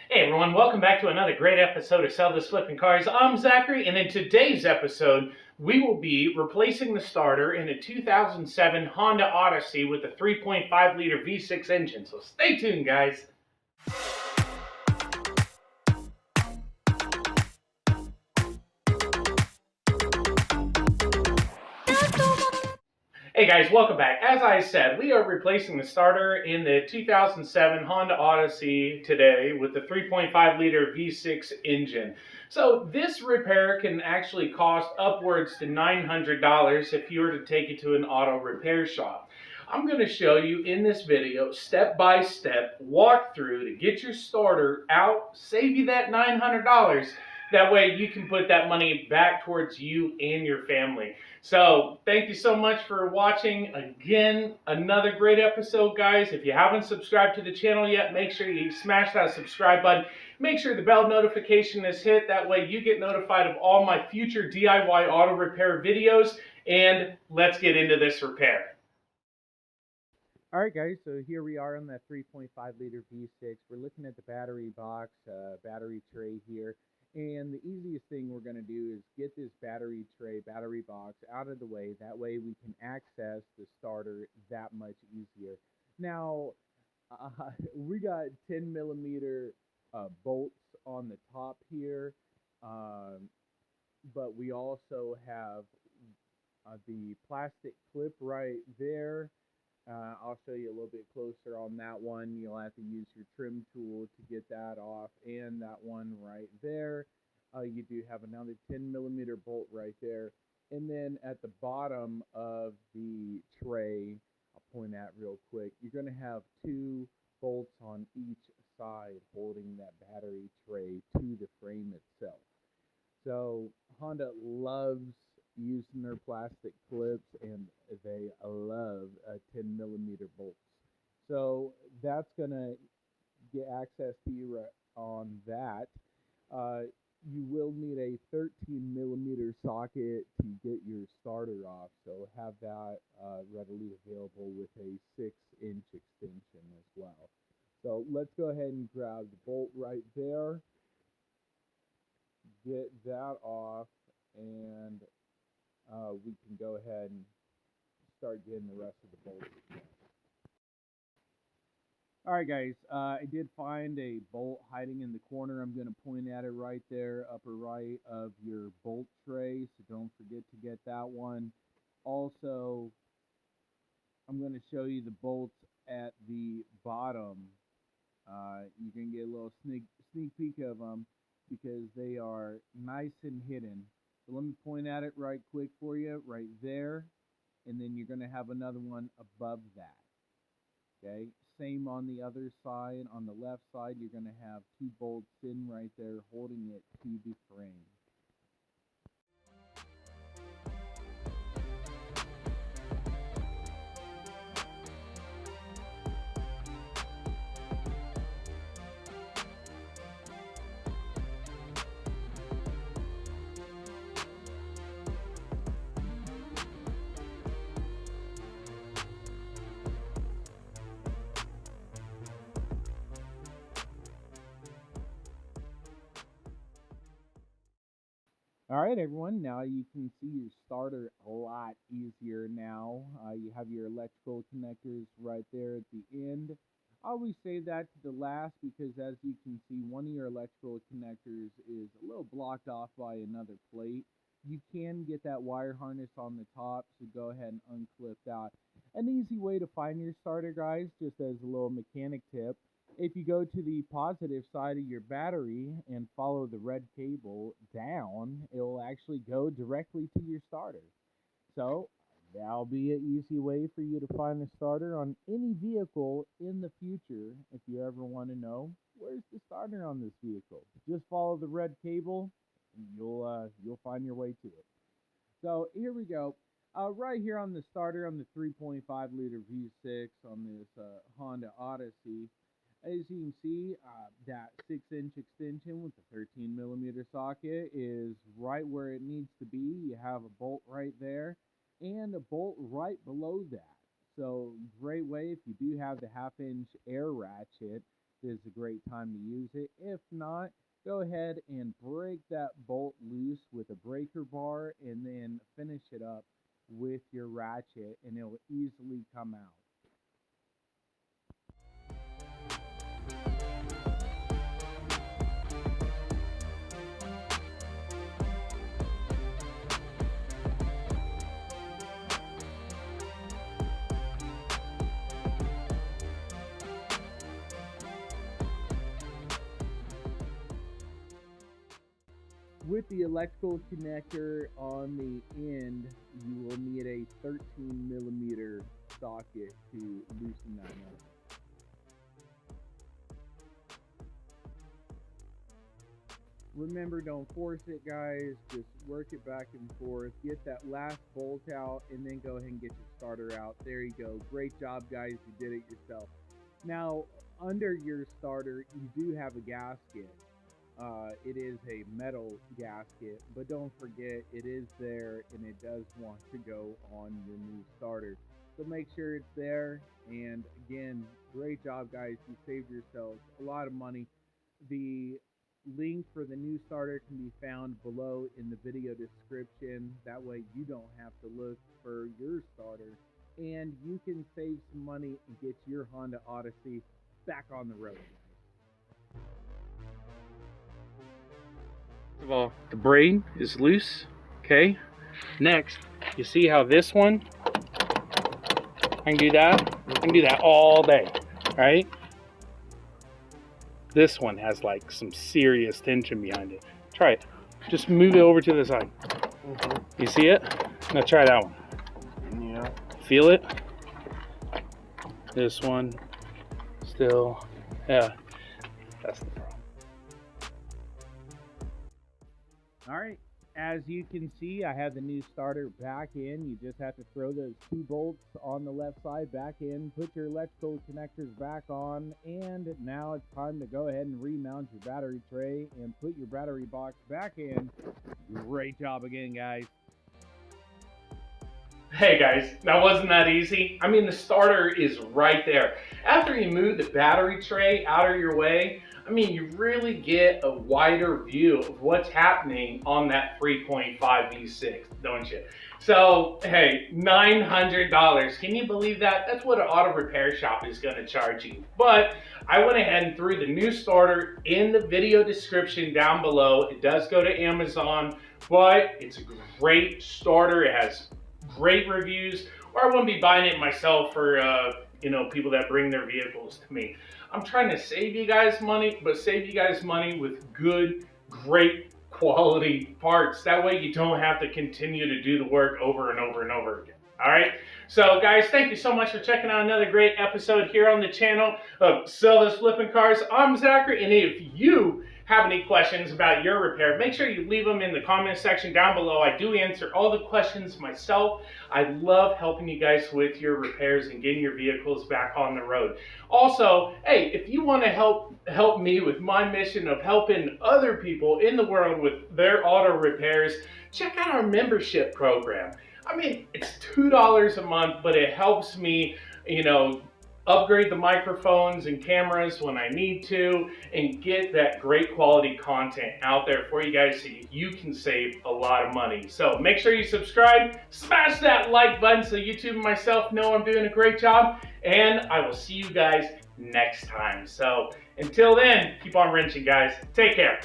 Hey everyone, welcome back to another great episode of Sell Those Flipping Cars. I'm Zachary, and in today's episode, we will be replacing the starter in a 2007 Honda Odyssey with a 3.5 liter V6 engine. So stay tuned, guys. Hey guys, welcome back. As I said, we are replacing the starter in the 2007 Honda Odyssey today with the 3.5 liter V6 engine. So this repair can actually cost upwards to $900 if you were to take it to an auto repair shop. I'm going to show you in this video step by step walkthrough to get your starter out, save you that $900. That way you can put that money back towards you and your family. So thank you so much for watching. Again, another great episode, guys. If you haven't subscribed to the channel yet, make sure you smash that subscribe button. Make sure the bell notification is hit. That way you get notified of all my future DIY auto repair videos. And let's get into this repair. All right, guys, so here we are on that 3.5 liter V6. We're looking at the battery box, battery tray here. And the easiest thing we're going to do is get this battery tray, battery box out of the way. That way we can access the starter that much easier. Now, we got 10 millimeter bolts on the top here, um, but we also have the plastic clip right there. I'll show you a little bit closer on that one. You'll have to use your trim tool to get that off, and that one right there. You do have another 10 millimeter bolt right there. And then at the bottom of the tray, I'll point out real quick, you're going to have two bolts on each side holding that battery tray to the frame itself. So Honda loves using their plastic clips, and they love 10 millimeter bolts. So that's gonna get access to you right on that. Uh, you will need a 13 millimeter socket to get your starter off, so have that readily available with a 6-inch extension as well. So let's go ahead and grab the bolt right there, get that off, and we can go ahead and start getting the rest of the bolts. All right, guys, I did find a bolt hiding in the corner. I'm going to point at it right there, upper right of your bolt tray, so don't forget to get that one. Also, I'm going to show you the bolts at the bottom. You can get a little sneak peek of them because they are nice and hidden. So let me point at it right quick for you, right there, and then you're going to have another one above that. Okay, same on the other side. On the left side, you're going to have two bolts in right there holding it to the frame. All right, everyone, now you can see your starter a lot easier now. You have your electrical connectors right there at the end. I always say that to the last because as you can see, one of your electrical connectors is a little blocked off by another plate. You can get that wire harness on the top, so go ahead and unclip that. An easy way to find your starter, guys, just as a little mechanic tip, if you go to the positive side of your battery and follow the red cable down, it will actually go directly to your starter. So that'll be an easy way for you to find the starter on any vehicle in the future. If you ever want to know where's the starter on this vehicle, just follow the red cable and you'll find your way to it. So here we go. Right here on the starter on the 3.5 liter V6 on this Honda Odyssey, as you can see, that 6-inch extension with the 13 millimeter socket is right where it needs to be. You have a bolt right there and a bolt right below that. So great way if you do have the 1/2-inch air ratchet is a great time to use it. If not, go ahead and break that bolt loose with a breaker bar and then finish it up with your ratchet, and it will easily come out. With the electrical connector on the end, you will need a 13mm socket to loosen that nut. Remember, don't force it, guys. Just work it back and forth. Get that last bolt out, and then go ahead and get your starter out. There you go. Great job, guys. You did it yourself. Now, under your starter, you do have a gasket. It is a metal gasket, but don't forget it is there and it does want to go on your new starter. So make sure it's there. And again, great job, guys. You saved yourselves a lot of money. The link for the new starter can be found below in the video description. That way you don't have to look for your starter, and you can save some money and get your Honda Odyssey back on the road. First of all, the braid is loose. Okay. Next, you see how this one, I can do that. I can do that all day, right? This one has like some serious tension behind it. Try it. Just move it over to the side. You see it? Now try that one. Yeah. Feel it? This one still, yeah. That's the problem. All right, as you can see, I have the new starter back in. You just have to throw those 2 bolts on the left side back in, put your electrical connectors back on, and now it's time to go ahead and remount your battery tray and put your battery box back in. Great job again, guys. Hey guys, that wasn't that easy. I mean, the starter is right there. After you move the battery tray out of your way, I mean, you really get a wider view of what's happening on that 3.5 V6, don't you? So, hey, $900. Can you believe that? That's what an auto repair shop is going to charge you. But I went ahead and threw the new starter in the video description down below. It does go to Amazon, but it's a great starter. It has great reviews, or I wouldn't be buying it myself for people that bring their vehicles to me. I'm trying to save you guys money, but save you guys money with good, great quality parts. That way you don't have to continue to do the work over and over and over again. All right. So guys, thank you so much for checking out another great episode here on the channel of Sell Those Flipping Cars. I'm Zachary, and if you have any questions about your repair, make sure you leave them in the comment section down below. I do answer all the questions myself. I love helping you guys with your repairs and getting your vehicles back on the road. Also, hey, if you want to help me with my mission of helping other people in the world with their auto repairs, check out our membership program. I mean, it's $2 a month, but it helps me, upgrade the microphones and cameras when I need to, and get that great quality content out there for you guys so you can save a lot of money. So make sure you subscribe, smash that like button so YouTube and myself know I'm doing a great job, and I will see you guys next time. So until then, keep on wrenching, guys. Take care.